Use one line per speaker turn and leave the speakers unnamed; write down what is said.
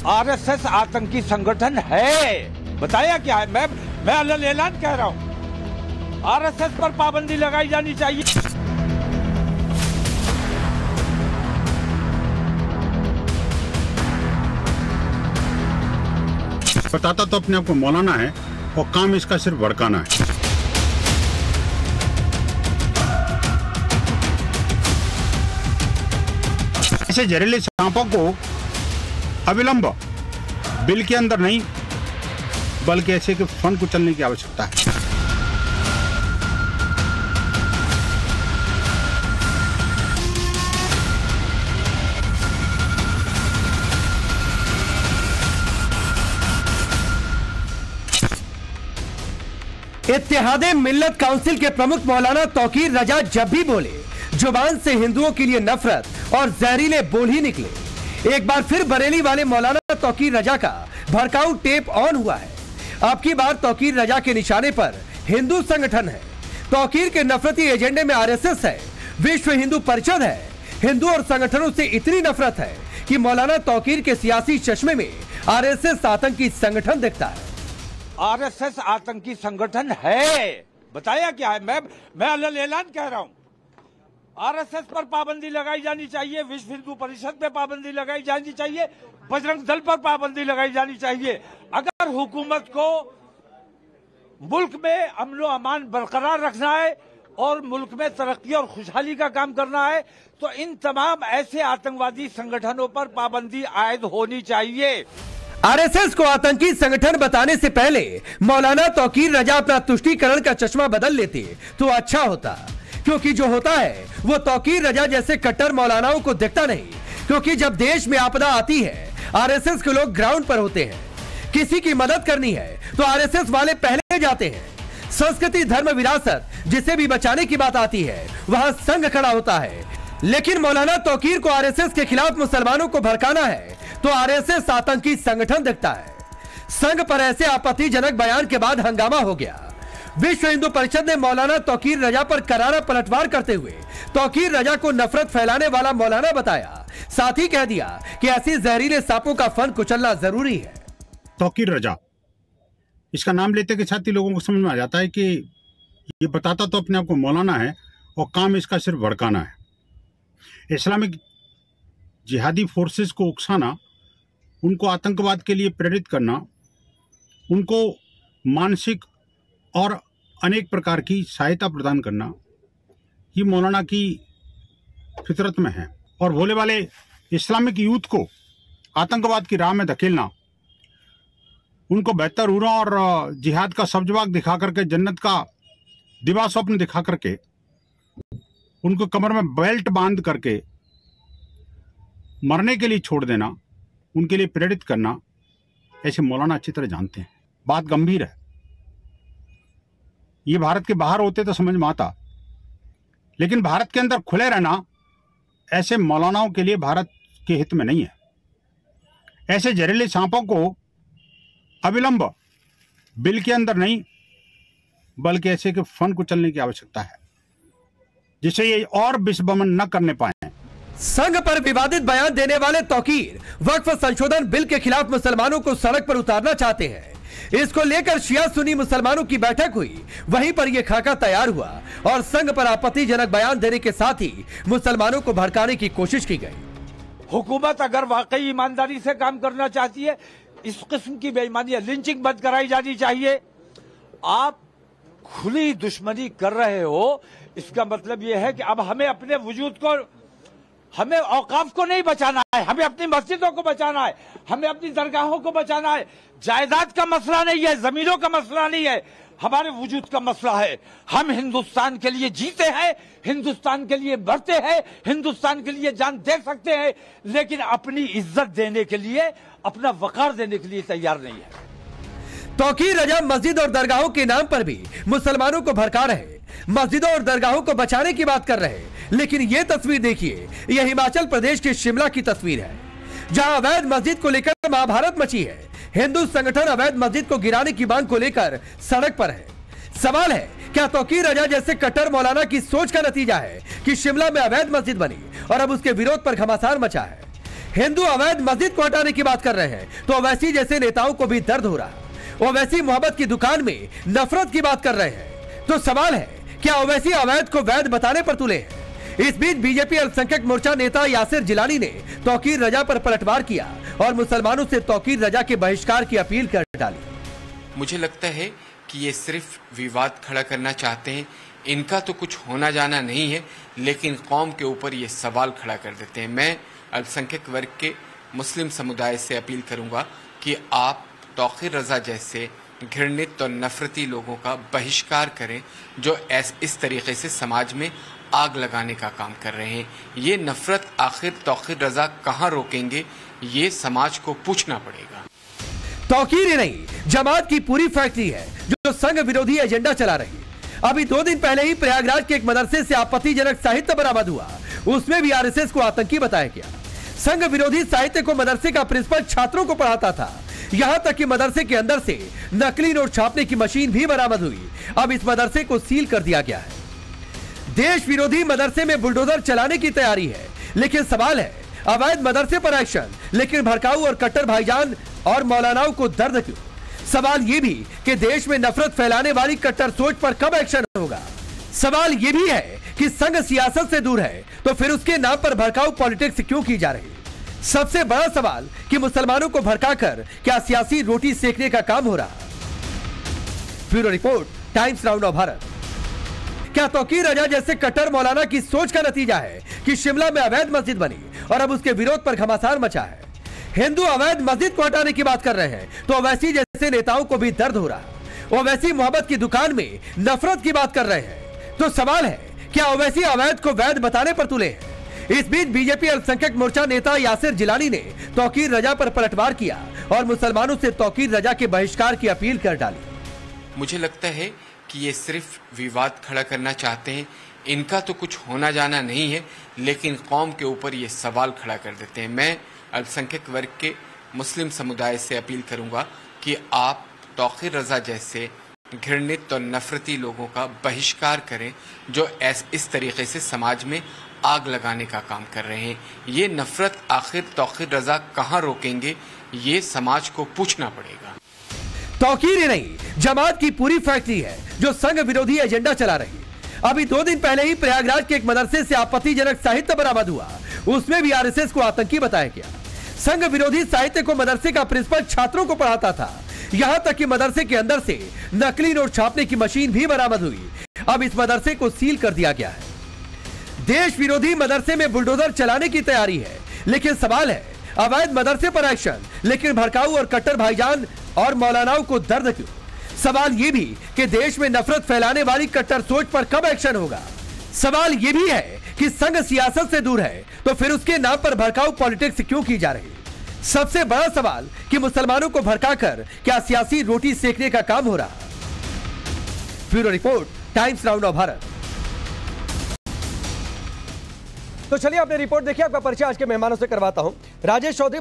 RSS आतंकी संगठन है, बताया क्या है? मैं अलग ऐलान कह रहा हूं, आरएसएस पर पाबंदी लगाई जानी चाहिए।
बताता तो अपने आप को मौलाना है और काम इसका सिर्फ भड़काना है। ऐसे जहरीले सांपों को अविलंब बिल के अंदर नहीं बल्कि ऐसे के फन कुचलने की आवश्यकता है।
इत्तेहादे मिल्लत काउंसिल के प्रमुख मौलाना तौकीर रजा जब भी बोले, जुबान से हिंदुओं के लिए नफरत और जहरीले बोल ही निकले। एक बार फिर बरेली वाले मौलाना तौकीर रजा का भड़काऊ टेप ऑन हुआ है। अब की बार तौकीर रजा के निशाने पर हिंदू संगठन है। तौकीर के नफरती एजेंडे में आरएसएस है, विश्व हिंदू परिषद है। हिंदू और संगठनों से इतनी नफरत है कि मौलाना तौकीर के सियासी चश्मे में आरएसएस आतंकी संगठन दिखता है।
आरएसएस आतंकी संगठन है, बताया क्या है? मैं अलग ऐलान कह रहा हूं, आरएसएस पर पाबंदी लगाई जानी चाहिए, विश्व हिंदू परिषद पे पाबंदी लगाई जानी चाहिए, बजरंग दल पर पाबंदी लगाई जानी चाहिए। अगर हुकूमत को मुल्क में अमन और अमान बरकरार रखना है और मुल्क में तरक्की और खुशहाली का काम करना है तो इन तमाम ऐसे आतंकवादी संगठनों पर पाबंदी आयद होनी चाहिए।
आरएसएस को आतंकी संगठन बताने से पहले मौलाना तौकीर रजा अपना तुष्टीकरण का चश्मा बदल लेते तो अच्छा होता, क्योंकि जो होता है वो तौकीर रजा जैसे कट्टर मौलानाओं को दिखता नहीं। क्योंकि जब देश में आपदा आती है आरएसएस के लोग ग्राउंड पर होते हैं। किसी की मदद करनी है तो आरएसएस वाले पहले जाते हैं। संस्कृति, धर्म, विरासत जिसे भी बचाने की बात आती है वहां संघ खड़ा होता है। लेकिन मौलाना तौकीर को आरएसएस के खिलाफ मुसलमानों को भड़काना है तो आरएसएस आतंकी संगठन दिखता है। संघ पर ऐसे आपत्तिजनक बयान के बाद हंगामा हो गया। विश्व हिंदू परिषद ने मौलाना तौकीर रजा पर करारा पलटवार करते हुए तौकीर रजा को नफरत फैलाने वाला मौलाना बताया। साथ ही कह दिया कि ऐसी जहरीले सांपों का फन कुचलना जरूरी है।
तौकीर रजा, इसका नाम लेते के साथ ही लोगों को समझ में आ जाता है कि ये बताता तो अपने आप को मौलाना है और काम इसका सिर्फ भड़काना है। इस्लामिक जिहादी फोर्सेस को उकसाना, उनको आतंकवाद के लिए प्रेरित करना, उनको मानसिक और अनेक प्रकार की सहायता प्रदान करना, ये मौलाना की फितरत में है। और भोले वाले इस्लामिक यूथ को आतंकवाद की राह में धकेलना, उनको बेहतर उरा और जिहाद का सब्जबाग दिखा करके, जन्नत का दिवा स्वप्न दिखा करके, उनको कमर में बेल्ट बांध करके मरने के लिए छोड़ देना, उनके लिए प्रेरित करना, ऐसे मौलाना अच्छी तरह जानते हैं। बात गंभीर है। ये भारत के बाहर होते तो समझ में आता, लेकिन भारत के अंदर खुले रहना ऐसे मौलानाओं के लिए भारत के हित में नहीं है। ऐसे जहरीले सांपों को अविलंब बिल के अंदर नहीं बल्कि ऐसे के फन कुचलने की आवश्यकता है, जिससे ये और विषबमन न करने पाए।
संघ पर विवादित बयान देने वाले तौकीर वक्फ संशोधन बिल के खिलाफ मुसलमानों को सड़क पर उतारना चाहते हैं। इसको लेकर शिया सुन्नी मुसलमानों की बैठक हुई, वहीं पर यह खाका तैयार हुआ और संघ पर आपत्तिजनक बयान देने के साथ ही मुसलमानों को भड़काने की कोशिश की गई।
हुकूमत अगर वाकई ईमानदारी से काम करना चाहती है, इस किस्म की बेईमानी, लिंचिंग बंद कराई जानी चाहिए। आप खुली दुश्मनी कर रहे हो, इसका मतलब यह है कि अब हमें अपने वजूद को, हमें औकाफ को नहीं बचाना है, हमें अपनी मस्जिदों को बचाना है, हमें अपनी दरगाहों को बचाना है। जायदाद का मसला नहीं है, जमीनों का मसला नहीं है, हमारे वजूद का मसला है। हम हिंदुस्तान के लिए जीते हैं, हिंदुस्तान के लिए बढ़ते हैं, हिंदुस्तान के लिए जान दे सकते हैं, लेकिन अपनी इज्जत देने के लिए, अपना वकार देने के लिए तैयार नहीं है।
तौकीर रजा मस्जिद और दरगाहों के नाम पर भी मुसलमानों को भड़का रहे, मस्जिदों और दरगाहों को बचाने की बात कर रहे। लेकिन यह तस्वीर देखिए, यह हिमाचल प्रदेश के शिमला की तस्वीर है, जहां अवैध मस्जिद को लेकर महाभारत मची है। हिंदू संगठन अवैध मस्जिद को गिराने की मांग को लेकर सड़क पर है। सवाल है, क्या तौकीर रजा जैसे कट्टर मौलाना की सोच का नतीजा है कि शिमला में अवैध मस्जिद बनी और अब उसके विरोध पर घमासान मचा है? हिंदू अवैध मस्जिद को हटाने की बात कर रहे हैं तो ओवैसी जैसे नेताओं को भी दर्द हो रहा है। ओवैसी मोहब्बत की दुकान में नफरत की बात कर रहे हैं तो सवाल है, क्या ओवैसी अवैध को वैध बताने पर तुले हैं? इस बीच बीजेपी अल्पसंख्यक मोर्चा नेता यासिर जिलानी ने तौकीर रजा पर पलटवार किया और मुसलमानों से तौकीर रजा के बहिष्कार की अपील कर डाली।
मुझे लगता है कि ये सिर्फ विवाद खड़ा करना चाहते हैं। इनका तो कुछ होना जाना नहीं है, लेकिन कौम के ऊपर ये सवाल खड़ा कर देते हैं। मैं अल्पसंख्यक वर्ग के मुस्लिम समुदाय से अपील करूंगा कि आप तौकीर रजा जैसे घृणित और नफरती लोगों का बहिष्कार करें जो इस तरीके से समाज में आग लगाने का काम कर रहे हैं। ये नफरत आखिर तौकीर रजा कहाँ रोकेंगे, ये समाज को पूछना पड़ेगा।
तौकीर ही नहीं, जमात की पूरी फैक्ट्री है जो संघ विरोधी एजेंडा चला रही है। अभी 2 दिन पहले ही प्रयागराज के एक मदरसे से आपत्तिजनक साहित्य बरामद हुआ, उसमें भी आरएसएस को आतंकी बताया गया। संघ विरोधी साहित्य को मदरसे का प्रिंसिपल छात्रों को पढ़ाता था। यहां तक कि मदरसे के अंदर से नकली नोट छापने की मशीन भी बरामद हुई। अब इस मदरसे को सील कर दिया गया है। देश विरोधी मदरसे में बुलडोजर चलाने की तैयारी है, लेकिन सवाल है, अवैध मदरसे पर एक्शन, लेकिन भड़काऊ और कट्टर भाईजान और मौलानाओं को दर्द क्यों? सवाल ये भी कि देश में नफरत फैलाने वाली कट्टर सोच पर कब एक्शन होगा? सवाल ये भी है कि संघ सियासत से दूर है तो फिर उसके नाम पर भड़काऊ पॉलिटिक्स क्यों की जा रही? सबसे बड़ा सवाल कि मुसलमानों को भड़काकर क्या सियासी रोटी सेकने का काम हो रहा? ब्यूरो रिपोर्ट, टाइम्स नाउ नव भारत। क्या तौकीर रजा जैसे कट्टर मौलाना की सोच का नतीजा है कि शिमला में अवैध मस्जिद बनी और अब उसके विरोध पर घमासान मचा है? हिंदू अवैध मस्जिद को हटाने की बात कर रहे हैं तो ओवैसी जैसे नेताओं को भी दर्द हो रहा है। ओवैसी मोहब्बत की दुकान में नफरत की बात कर रहे हैं तो सवाल है, क्या ओवैसी अवैध को वैध बताने पर तुले हैं? इस बीच बीजेपी अल्पसंख्यक मोर्चा नेता यासिर जिलानी ने तौकीर रजा पर पलटवार किया और मुसलमानों से तौकीर रजा के बहिष्कार की अपील कर डाली।
मुझे लगता है कि ये सिर्फ विवाद खड़ा करना चाहते हैं। इनका तो कुछ होना जाना नहीं है, लेकिन कौम के ऊपर ये सवाल खड़ा कर देते हैं। मैं अल्पसंख्यक वर्ग के मुस्लिम समुदाय से अपील करूंगा कि आप तौकीर रजा जैसे घृणित और नफरती लोगों का बहिष्कार करें जो इस तरीके से समाज में आग लगाने का काम कर रहे हैं। ये नफरत आखिर तौकीर रजा कहाँ रोकेंगे, ये समाज को पूछना पड़ेगा।
तौकीर ही नहीं, जमात की पूरी फैक्ट्री है जो संघ विरोधी एजेंडा चला रही है। अभी 2 दिन पहले ही प्रयागराज के एक मदरसे से आपत्तिजनक साहित्य बरामद हुआ, उसमें भी आरएसएस को आतंकी बताया गया। संघ विरोधी साहित्य को मदरसे का प्रिंसिपल छात्रों को पढ़ाता था। यहां तक कि मदरसे के अंदर से नकली नोट छापने की मशीन भी बरामद हुई। अब इस मदरसे को सील कर दिया गया है। देश विरोधी मदरसे में बुलडोजर चलाने की तैयारी है, लेकिन सवाल है, अवैध मदरसे पर एक्शन, लेकिन भड़काऊ और कट्टर भाईजान और मौलानाओं को दर्द क्यों? सवाल ये भी कि देश में नफरत फैलाने वाली कट्टर सोच पर कब एक्शन होगा? सवाल ये भी है कि संघ सियासत से दूर है तो फिर उसके नाम पर भड़काऊ पॉलिटिक्स क्यों की जा रही? सबसे बड़ा सवाल कि मुसलमानों को भड़काकर क्या सियासी रोटी सेकने का काम हो रहा? ब्यूरो रिपोर्ट, टाइम्स नाउ नव भारत।
तो चलिए आपने रिपोर्ट देखी, आपका परिचय आज के मेहमानों से करवाता हूं। राजेश चौधरी